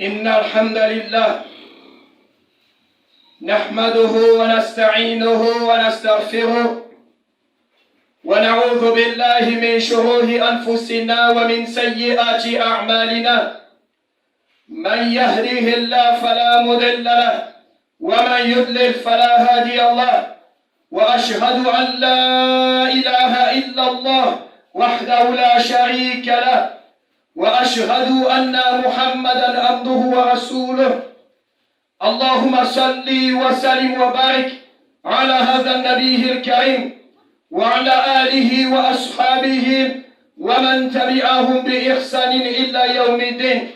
إن الحمد لله نحمده ونستعينه ونستغفره ونعوذ بالله من شرور أنفسنا ومن سيئات أعمالنا. من يهده الله فلا مضل له ومن يضلل فلا هادي له، وأشهد أن لا إله إلا الله وحده لا شريك له، وأشهد أن محمدا عبده ورسوله. اللهم صل وسلم وبارك على هذا النبي الكريم وعلى آله وأصحابه ومن تبعهم بإحسان إلى يوم الدين.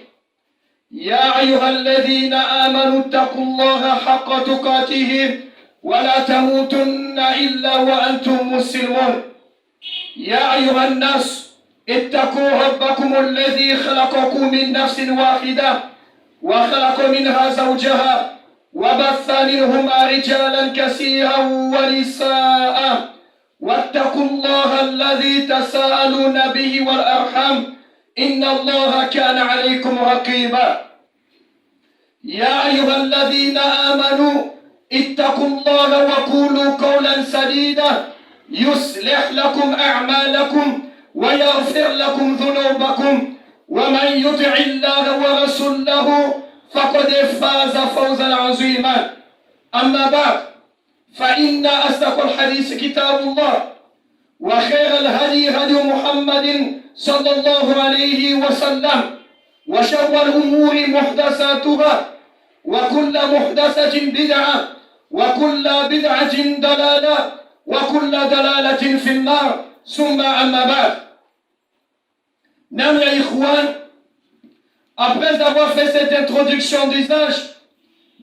يا أيها الذين آمنوا اتقوا الله حق تقاته ولا تموتن إلا وأنتم مسلمون. يا أيها الناس اتقوا ربكم الذي خلقكم من نفس واحدة وخلق منها زوجها وبث منهما رجالا كثيرا ونساء، واتقوا الله الذي تساءلون به والأرحام إن الله كان عليكم رقيبا. يا أيها الذين آمنوا اتقوا الله وقولوا قولا سديدا يصلح لكم أعمالكم ويغفر لكم ذنوبكم، ومن يطع الله ورسوله فقد فاز فوزا عظيما. أما بعد، فإن أصدق الحديث كتاب الله، وخير الهدي هدي محمد صلى الله عليه وسلم، وشر الأمور محدثاتها، وكل محدثة بدعة، وكل بدعة ضلالة، وكل ضلالة في النار. ثم أما بعد. Nam ya Ikhwan, après avoir fait cette introduction d'usage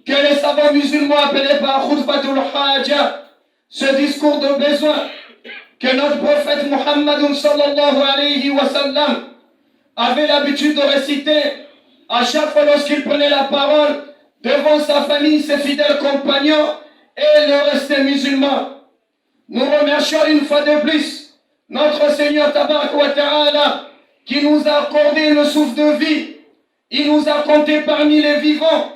que les savants musulmans appelaient par Khutbatul Haja, ce discours de besoin que notre prophète Muhammad sallallahu alayhi wa sallam avait l'habitude de réciter à chaque fois lorsqu'il prenait la parole devant sa famille, ses fidèles compagnons et le reste des musulmans. Nous remercions une fois de plus notre Seigneur Tabarak wa Ta'ala qui nous a accordé le souffle de vie. Il nous a compté parmi les vivants,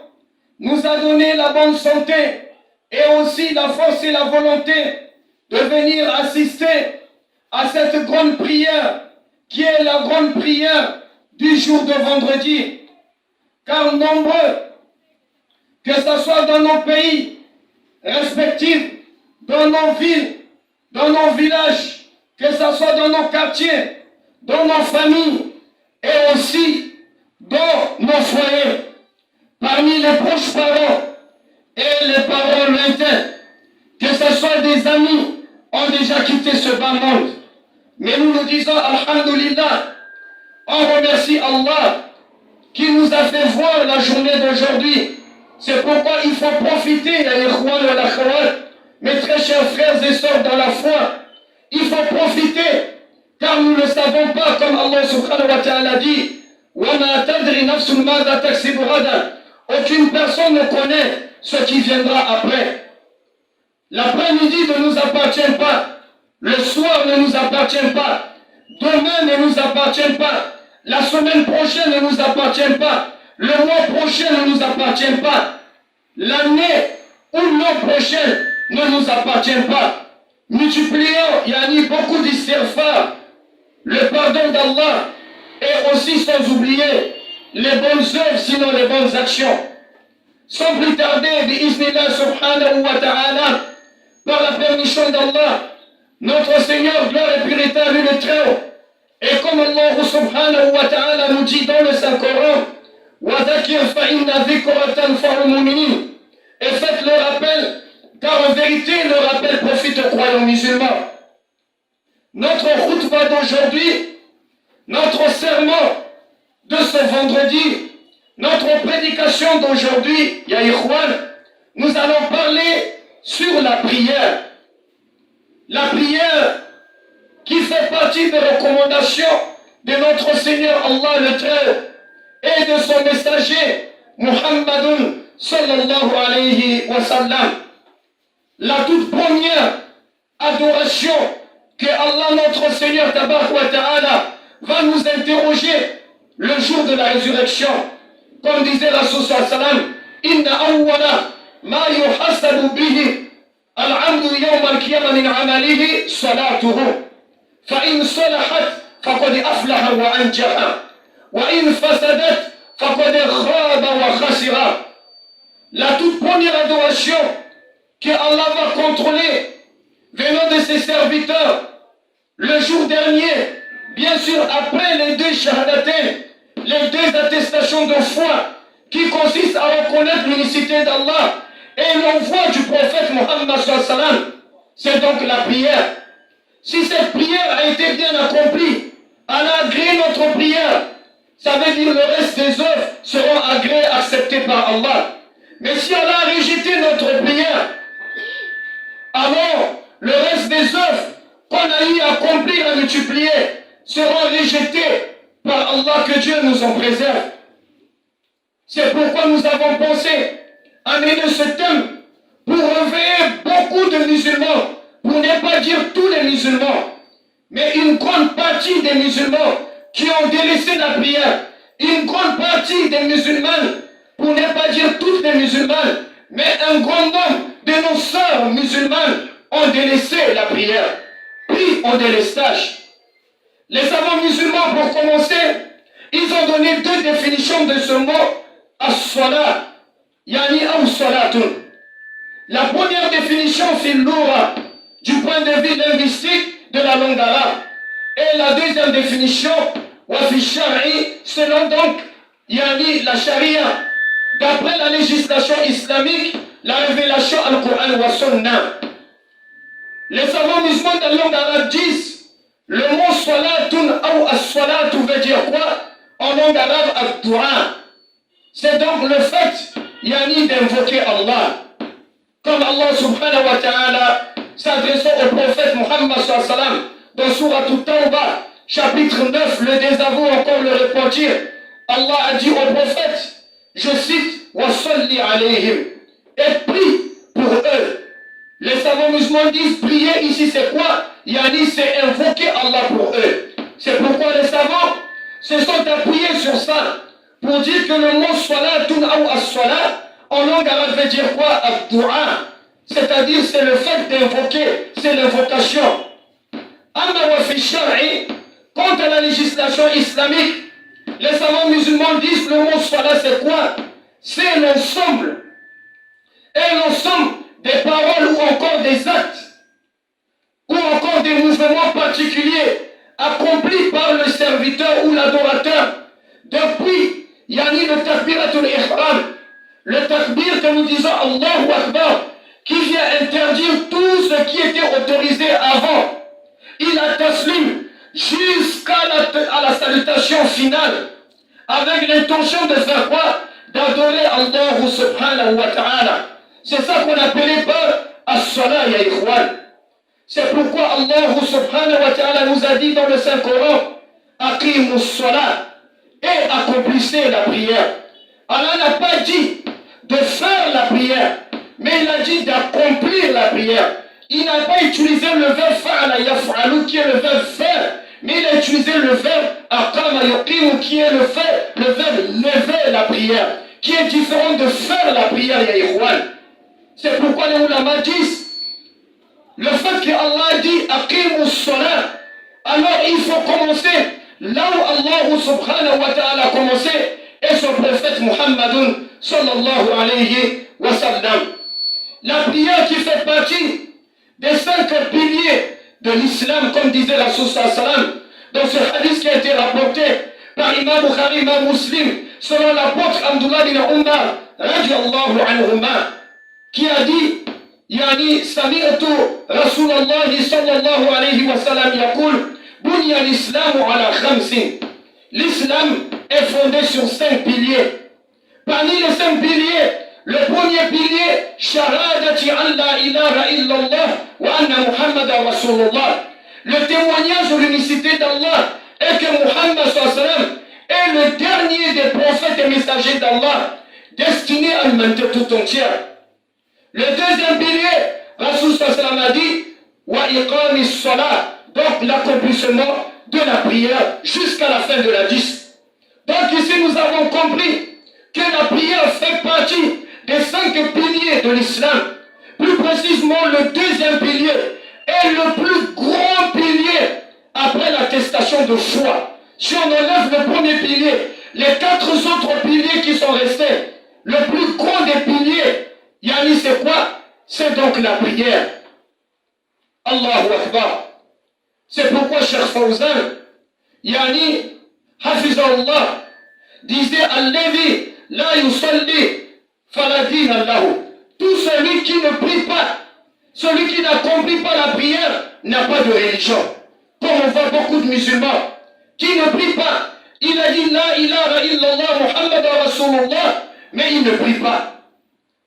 nous a donné la bonne santé et aussi la force et la volonté de venir assister à cette grande prière qui est la grande prière du jour de vendredi. Car nombreux, que ce soit dans nos pays respectifs, dans nos villes, dans nos villages, que ce soit dans nos quartiers, dans nos familles et aussi dans nos foyers, parmi les proches parents et les parents lointains, que ce soit des amis, ont déjà quitté ce bas monde. Mais nous nous disons Alhamdulillah, on remercie Allah qui nous a fait voir la journée d'aujourd'hui. C'est pourquoi il faut profiter, mes très chers frères et sœurs dans la foi, il faut profiter. Car nous ne savons pas, comme Allah subhanahu wa ta'ala dit, aucune personne ne connaît ce qui viendra après. L'après-midi ne nous appartient pas, le soir ne nous appartient pas, demain ne nous appartient pas, la semaine prochaine ne nous appartient pas, le mois prochain ne nous appartient pas, l'année ou l'an prochain ne nous appartient pas. Multiplions, beaucoup d'istighfar, le pardon d'Allah, et aussi sans oublier les bonnes œuvres, sinon les bonnes actions. Sans plus tarder, bi'Iznillah subhanahu wa ta'ala, par la permission d'Allah, notre Seigneur, gloire et pureté à lui le Très-Haut. Et comme Allah subhanahu wa ta'ala nous dit dans le Saint-Coran, وَذَكِرْ فَإِنَّ ذِكْرَ تَنْفَعُ الْمُؤْمِنِينَ, et faites le rappel, car en vérité le rappel profite aux croyants musulmans. Notre khutbah d'aujourd'hui, notre sermon de ce vendredi, notre prédication d'aujourd'hui, Ya Ikhwan, nous allons parler sur la prière. La prière qui fait partie des recommandations de notre Seigneur Allah le Très-Haut et de son messager Muhammadun sallallahu alayhi wa sallam. La toute première adoration que Allah notre Seigneur Tabarak wa Ta'ala va nous interroger le jour de la résurrection. Comme disait Rasul sallam, Inna awwala ma yuhasabu bihi al-'abdu yawm al-qiyamah min 'amalihi salatuhu. Fa in salahat faqad aflaha wa anjaha. Wa in fasadat faqad khaba wa khasira. La toute première adoration que Allah va contrôler venant de ses serviteurs le jour dernier, bien sûr après les deux shahadatain, les deux attestations de foi qui consistent à reconnaître l'unicité d'Allah et l'envoi du prophète Mohammed sallallahu alayhi wa sallam, c'est donc la prière. Si cette prière a été bien accomplie, Allah a agréé notre prière, ça veut dire le reste des œuvres seront agréées, acceptées par Allah. Mais si Allah a rejeté notre prière, alors le reste des œuvres qu'on a eu à accomplir, à multiplier, seront rejetées par Allah, que Dieu nous en préserve. C'est pourquoi nous avons pensé à mener ce thème pour réveiller beaucoup de musulmans, pour ne pas dire tous les musulmans, mais une grande partie des musulmans qui ont délaissé la prière, une grande partie des musulmanes, pour ne pas dire toutes les musulmanes, mais un grand nombre de nos sœurs musulmanes ont délaissé la prière, pris en délestage. Les savants musulmans, pour commencer, ils ont donné deux définitions de ce mot, as-salat, yani as-salatun. La première définition, c'est l'aura, du point de vue linguistique de la langue arabe. Et la deuxième définition, wafi shari, selon donc, yani la charia. D'après la législation islamique, la révélation al-Qur'an wa sunnah. Les savants musulmans de la langue arabe disent le mot salatun ou as-salatu veut dire quoi? En langue arabe, ad-du'a. C'est donc le fait, yani, d'invoquer Allah. Comme Allah subhanahu wa ta'ala s'adressant au prophète Muhammad sallallahu alayhi wa sallam dans Surah At-Tawbah, chapitre 9, le désavou encore le repentir. Allah a dit au prophète, je cite, wa salli alayhim, et prie pour eux. Les savants musulmans disent prier ici c'est quoi? Yani c'est invoquer Allah pour eux. C'est pourquoi les savants se sont appuyés sur ça pour dire que le mot salatun ou as-salat en langue arabe veut dire quoi? Ad-du'a. C'est-à-dire c'est le fait d'invoquer, c'est l'invocation. Amma wa fi shar'i, quant à la législation islamique, les savants musulmans disent le mot salat c'est quoi? C'est l'ensemble. Et l'ensemble des paroles ou encore des actes ou encore des mouvements particuliers accomplis par le serviteur ou l'adorateur depuis yani le takbiratul ihram, le takbir que nous disons Allahu Akbar, qui vient interdire tout ce qui était autorisé avant. Il a taslim jusqu'à la salutation finale avec l'intention de faire quoi? D'adorer Allah subhanahu wa ta'ala. C'est ça qu'on appelait par as-salat ya ikhwan. C'est pourquoi Allah subhanahu wa ta'ala nous a dit dans le Saint-Coran, aqimus salat, et accomplissez la prière. Allah n'a pas dit de faire la prière, mais il a dit d'accomplir la prière. Il n'a pas utilisé le verbe fa'ala yaf'alu qui est le verbe faire, mais il a utilisé le verbe aqama yuqimu qui est le verbe lever la prière, qui est différent de faire la prière ya ikhwan. C'est pourquoi les ulama disent le fait qu'Allah dit aqimus salat, alors il faut commencer là où Allah subhanahu wa ta'ala a commencé et son prophète Muhammadun sallallahu alayhi wa sallam. La prière qui fait partie des 5 piliers de l'islam, comme disait la Rasul sallallahu alayhi wa sallam dans ce hadith qui a été rapporté par Imam Bukhari, Imam Muslim, selon l'apôtre Abdullah bin Umar radiallahu anhuma, qui a dit يعني سمعت رسول الله صلى الله عليه وسلم يقول بني الإسلام على 5. L'islam est fondé sur 5 piliers. Parmi les 5 piliers, le premier pilier, shahadati an la ilaha illallah wa anna Muhammadan Rasulullah. Le témoignage de l'unicité d'Allah et que Muhammad sallallahu alayhi wa sallam est le dernier des prophètes et messagers d'Allah, destiné à l'humanité tout entière. Le deuxième pilier, Rasul sallallahu alayhi wa sallam a dit wa iqamis salat, donc l'accomplissement de la prière jusqu'à la fin de la 10. Donc ici nous avons compris que la prière fait partie des 5 piliers de l'islam. Plus précisément, le deuxième pilier est le plus grand pilier après l'attestation de foi. Si on enlève le premier pilier, les 4 autres piliers qui sont restés, le plus grand des piliers, yani c'est quoi? C'est donc la prière. Allahu Akbar. C'est pourquoi Cheikh Fawzan, yani, Hafizahullah, disait Alladhi la yusalli fala dina lahu. Tout celui qui ne prie pas, celui qui n'accomplit pas la prière, n'a pas de religion. Comme on voit beaucoup de musulmans qui ne prient pas, il a dit La ilaha illallah Muhammad Rasulullah, mais il ne prie pas.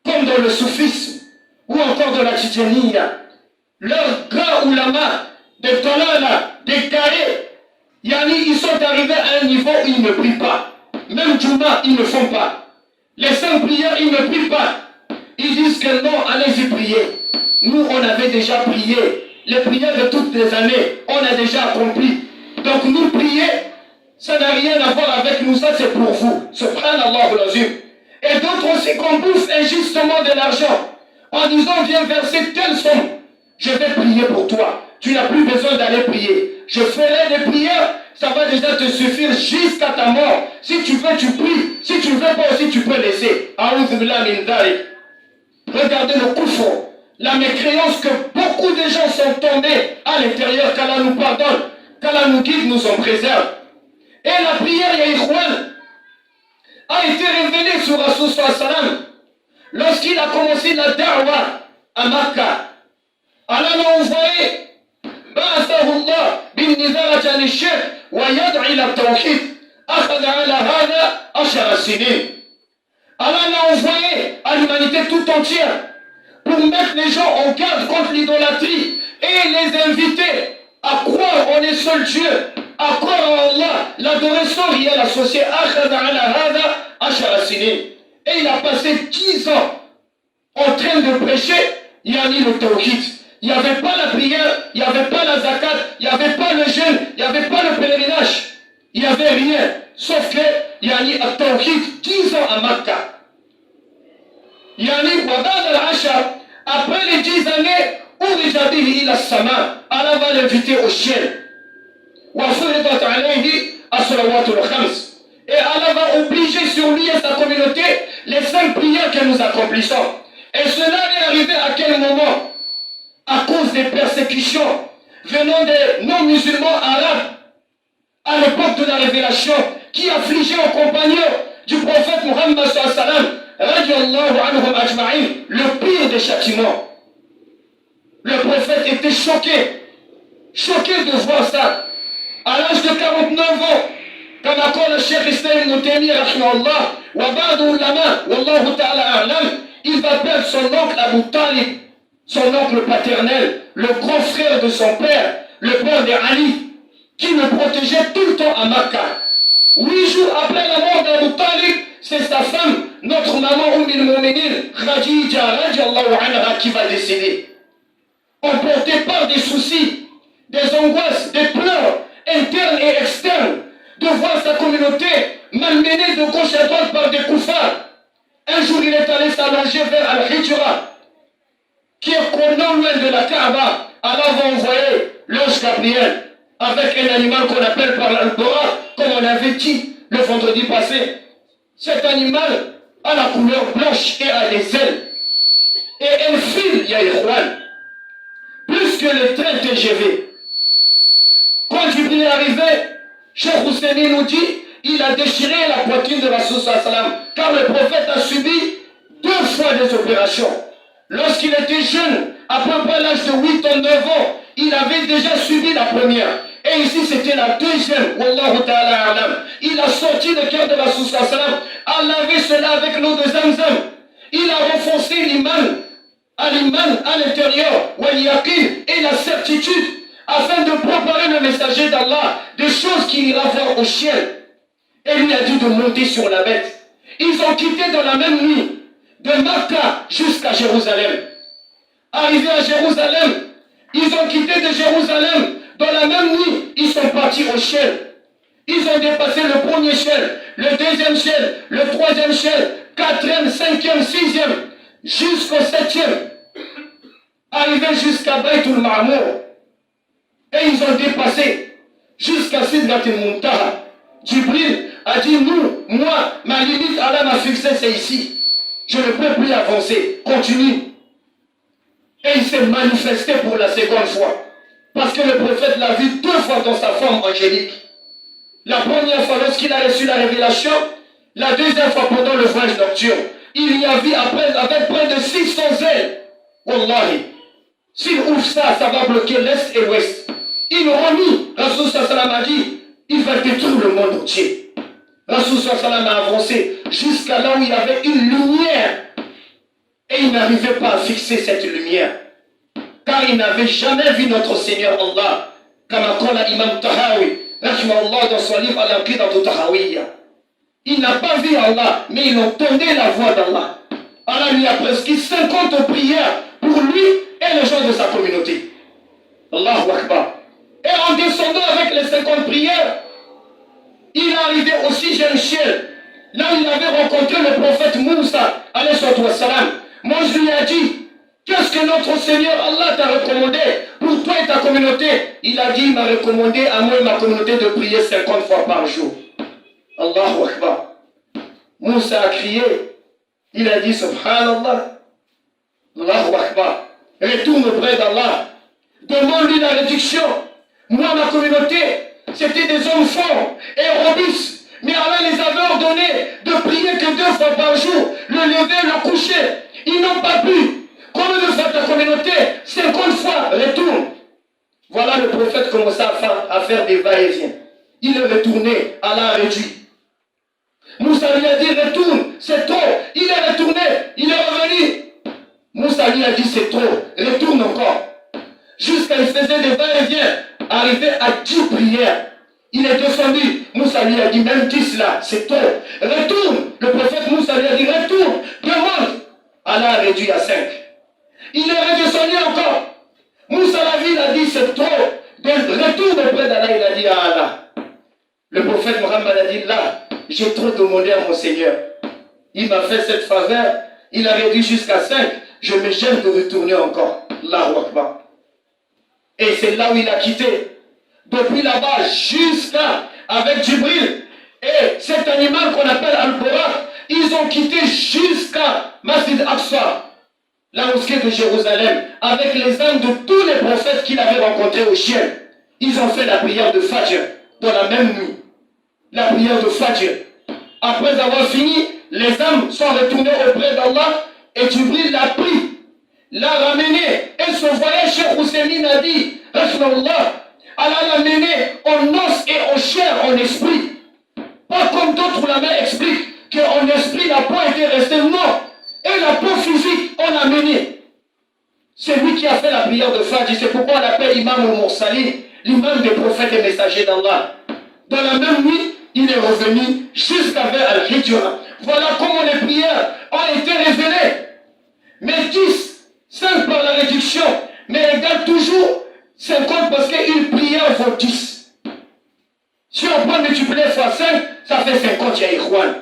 Comme dans le soufisme, ou encore dans la tijaniya. Leurs grands ulama, des talala, des carrés, yani, ils sont arrivés à un niveau où ils ne prient pas. Même Juma, ils ne font pas. Les 5 prières, ils ne prient pas. Ils disent que non, allez-y prier. Nous, on avait déjà prié. Les prières de toutes les années, on a déjà accompli. Donc nous prier, ça n'a rien à voir avec nous, ça c'est pour vous. Subhanallah al-Azim. Et d'autres aussi qu'on bouffe injustement de l'argent en disant viens verser telle somme. Je vais prier pour toi. Tu n'as plus besoin d'aller prier. Je ferai des prières, ça va déjà te suffire jusqu'à ta mort. Si tu veux, tu pries. Si tu ne veux pas aussi, tu peux laisser. Regardez le kufr, la mécréance que beaucoup de gens sont tombés à l'intérieur, qu'Allah nous pardonne, qu'Allah nous guide, nous en préserve. Et la prière, ya ikhwan, a été révélée sur Rasul sallam lorsqu'il a commencé la da'wah à Makkah. Allah l'a envoyé بعثه الله بالنذارة عن الشرك ويدعي إلى التوحيد أخذ على هذا 10 سنين. Allah l'a envoyé à l'humanité tout entière pour mettre les gens en garde contre l'idolâtrie et les inviter à croire en un seul Dieu, à croire en Allah, l'adoration y est associée. Et il a passé 10 ans en train de prêcher yani le tawhid. Il n'y avait pas la prière, il n'y avait pas la zakat, il n'y avait pas le jeûne, il n'y avait pas le pèlerinage. Il n'y avait rien. Sauf que, yani al-tawhid, 10 ans à Makkah. Yani, après les 10 années, Allah va l'inviter au ciel. Et Allah va obliger sur lui et sa communauté les 5 prières que nous accomplissons. Et cela est arrivé à quel moment? À cause des persécutions venant des non-musulmans arabes à l'époque de la révélation qui affligeaient aux compagnons du prophète Muhammad sallam, radiallahu anhum ajma'in, le pire des châtiments. Le prophète était choqué de voir ça. À l'âge de 49 ans, comme accorde le Cheikh Islam Ibn Taymiyyah rahimahullah, wa ba'du ulama, wallahu ta'ala a'lam, il va perdre son oncle Abu Talib, son oncle paternel, le grand frère de son père, le père de Ali, qui le protégeait tout le temps à Makkah. 8 jours après la mort d'Abu Talib, c'est sa femme, notre maman Umm al-Mu'minin, Khadija radiallahu anha, qui va décéder. Emporté par des soucis, des angoisses, des pleurs internes et externes, de voir sa communauté malmenée de gauche à droite par des koufars. Un jour, il est allé s'allonger vers Al-Hijra, qui est non loin de la Kaaba. Allah va envoyer l'ange Gabriel avec un animal qu'on appelle par l'Al-Bora, comme on avait dit le vendredi passé. Cet animal a la couleur blanche et a des ailes. Et elle file, ya ikhwan, plus que le train TGV. Quand Jibril est arrivé, Cheikh Husseini nous dit, il a déchiré la poitrine de Rasul sallam, car le prophète a subi 2 fois des opérations. Lorsqu'il était jeune, à peu près l'âge de 8 ans, 9 ans, il avait déjà subi la première. Et ici, c'était la deuxième. Wallahu ta'ala alam. Il a sorti le cœur de Rasul sallam, a lavé cela avec l'eau de Zamzam. Il a renforcé l'iman à l'intérieur, et la certitude, afin de préparer le messager d'Allah, des choses qu'il ira voir au ciel. Et lui a dit de monter sur la bête. Ils ont quitté dans la même nuit, de Makkah jusqu'à Jérusalem. Arrivés à Jérusalem, ils ont quitté de Jérusalem. Dans la même nuit, ils sont partis au ciel. Ils ont dépassé le premier ciel. le deuxième ciel, le troisième ciel, quatrième, cinquième, sixième, jusqu'au septième, arrivé jusqu'à Baytul Ma'mour. Et ils ont dépassé jusqu'à Sidratul Muntaha. Jibril a dit, moi, ma limite, Allah m'a fixé, c'est ici. Je ne peux plus avancer. Continue. Et il s'est manifesté pour la seconde fois. Parce que le prophète l'a vu 2 fois dans sa forme angélique. La première fois lorsqu'il a reçu la révélation, la deuxième fois pendant le voyage nocturne. Il y a vu avec près de 600 ailes. Wallahi. S'il ouvre ça, ça va bloquer l'Est et l'Ouest. Il remit, Rasoul sallam a dit, il va détruire le monde entier. Rasoul sallam a avancé jusqu'à là où il y avait une lumière. Et il n'arrivait pas à fixer cette lumière. Car il n'avait jamais vu notre Seigneur Allah. Comme a dit l'imam Tahawi, dans son livre Al-Aqida Tahawiyya. Il n'a pas vu Allah, mais il entendait la voix d'Allah. Allah lui a prescrit 50 prières pour lui et les gens de sa communauté. Allahu Akbar. Et en descendant avec les 50 prières, il est arrivé au 6e ciel, là où il avait rencontré le prophète Moussa, alayhi salam. Moi je lui ai dit, qu'est-ce que notre Seigneur Allah t'a recommandé pour toi et ta communauté? Il a dit, il m'a recommandé à moi et ma communauté de prier 50 fois par jour. Allahu Akbar. Moussa a crié, il a dit, Subhanallah, Allahu Akbar, retourne auprès d'Allah, demande-lui la réduction. Moi, ma communauté, c'était des hommes forts et robustes, mais Allah les avait ordonnés de prier que 2 fois par jour, le lever, le coucher. Ils n'ont pas pu. Combien de fois ta communauté? 50 fois, retourne. Voilà, le prophète commença à faire des va-et-vient. Il est retourné, Allah a réduit. Moussa lui a dit, retourne, c'est trop. Il est retourné, il est revenu. Moussa lui a dit, c'est trop, retourne encore. Jusqu'à il faisait des va-et-vient, arrivé à 10 prières. Il est descendu. Moussa lui a dit, même 10 là, c'est trop. Retourne. Le prophète Moussa lui a dit, retourne, demande. Allah a réduit à 5. Il est redescendu encore. Moussa l'a vu, il a dit, c'est trop. Donc retourne auprès d'Allah, il a dit à Allah. Le prophète Mohammed a dit, là, j'ai trop demandé à mon Seigneur. Il m'a fait cette faveur, il a réduit jusqu'à 5. Je me gêne de retourner encore. Allahu Akbar. Et c'est là où il a quitté. Depuis là-bas jusqu'à avec Jibril. Et cet animal qu'on appelle Al-Buraq, ils ont quitté jusqu'à Masjid Aqsa, la mosquée de Jérusalem, avec les âmes de tous les prophètes qu'il avait rencontrés au ciel. Ils ont fait la prière de Fajr dans la même nuit. La prière de Fajr. Après avoir fini, les âmes sont retournées auprès d'Allah et Jibril l'a pris, l'a ramené. Et ce voyage, Cheikh Hussein a dit, Rasulallah, Allah l'a mené en os et en chair, en esprit. Pas comme d'autres ulama expliquent qu'en esprit la peau était restée, non. Et la peau physique, on l'a mené. C'est lui qui a fait la prière de Fajr. C'est pourquoi on l'appelle Imam al-Mursalin, l'imam des prophètes et messagers d'Allah. Dans la même nuit, il est revenu jusqu'à vers Al-Hijra. Voilà comment les prières ont été révélées. Mais 10, 5 par la réduction, mais égale toujours 50 parce qu'une prière vaut 10. Si on prend multiplier fois 5, ça fait 50, ya Ikhwan.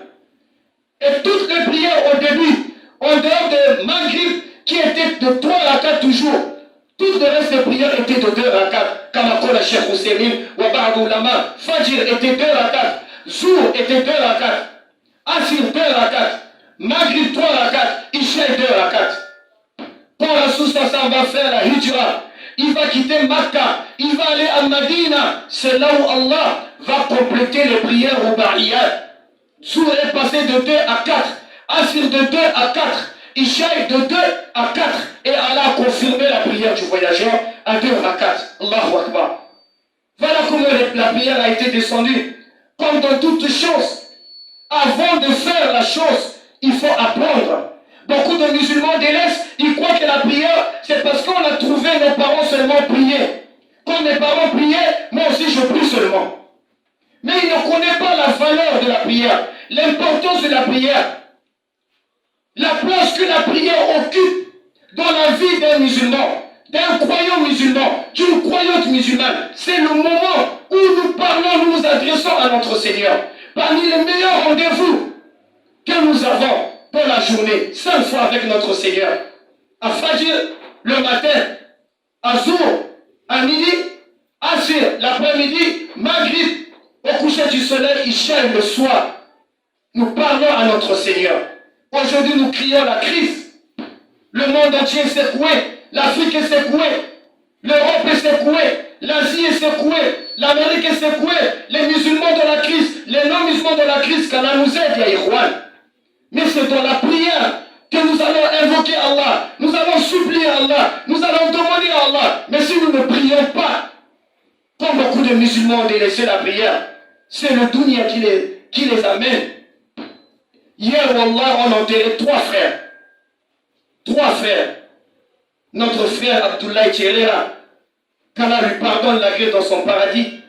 Et toutes les prières au début, en dehors de Maghrib, qui était de 3 rakats toujours, tout le reste des prières étaient de 2 rakats. Comme a dit le Cheikh Hussein, wa ba'd ulama, Fajr était 2 rakats, Zour était 2 rakats, Asir 2 rakats, Maghrib 3 rakats, Isha 2 rakats. Quand Rasoul Sassan va faire la Hijra, il va quitter Makkah, il va aller à Madina. C'est là où Allah va compléter les prières au Ba'iyat. Zour est passé de 2 à 4, Asir de 2 à 4, Isha de 2 à 4. Et Allah a confirmé la prière du voyageur à 2 rakats. Allahu Akbar. Voilà comment la prière a été descendue. Comme dans toutes choses, avant de faire la chose, il faut apprendre. Beaucoup de musulmans délaissent, ils croient que la prière, c'est parce qu'on a trouvé nos parents seulement prier. Quand mes parents priaient, moi aussi je prie seulement. Mais ils ne connaissent pas la valeur de la prière, l'importance de la prière, la place que la prière occupe dans la vie d'un musulman, d'un croyant musulman, d'une croyante musulmane. C'est le moment où nous parlons, nous nous adressons à notre Seigneur. parmi les meilleurs rendez-vous que nous avons dans la journée, 5 fois avec notre Seigneur. À Fajr, le matin, à Zour, à midi, Asir, l'après-midi, Maghrib, au coucher du soleil, Isha le soir. Nous parlons à notre Seigneur. Aujourd'hui, nous crions la crise. Le monde entier est secoué. L'Afrique est secouée. L'Europe est secouée. L'Asie est secouée. L'Amérique est secouée. Les musulmans de la crise. Les non-musulmans de la crise. Qu'Allah nous aide, ya Ikhwan. Mais c'est dans la prière que nous allons invoquer Allah. Nous allons supplier Allah. Nous allons demander à Allah. Mais si nous ne prions pas, comme beaucoup de musulmans ont délaissé la prière, c'est le dunya qui les amène. Hier, Wallah, on a enterré 3 frères. 3 frères. Notre frère Abdoulaye Tcherera, qu'Allah lui pardonne la grâce dans son paradis.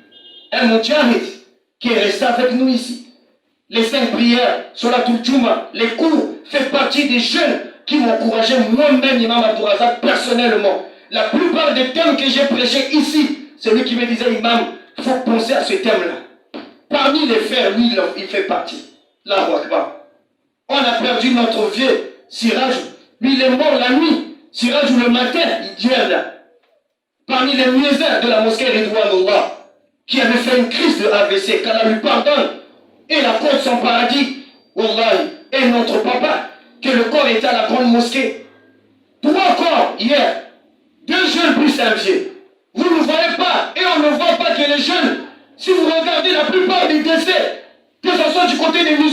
Un mujahid qui est resté avec nous ici. Les 5 prières, Salatul Juma, les cours, fait partie des jeunes qui m'ont encouragé, moi-même, Imam Abdourazak, personnellement. La plupart des thèmes que j'ai prêchés ici, c'est lui qui me disait, Imam, il faut penser à ce thème-là. Parmi les frères, lui, il fait partie. Allahu Akbar. On a perdu notre vieux Siraj. Lui, il est mort la nuit. Siraj, le matin, il vient là. Parmi les muezzins de la mosquée Ridwanullah, qui avait fait une crise de AVC, qu'Allah lui pardonne, et la porte son paradis, Wallahi, et notre papa, que le corps était à la grande mosquée. 3 corps hier, 2 jeunes plus un vieux. Vous ne voyez pas, et on ne voit pas que les jeunes, si vous regardez la plupart des décès, que ce soit du côté des musulmans,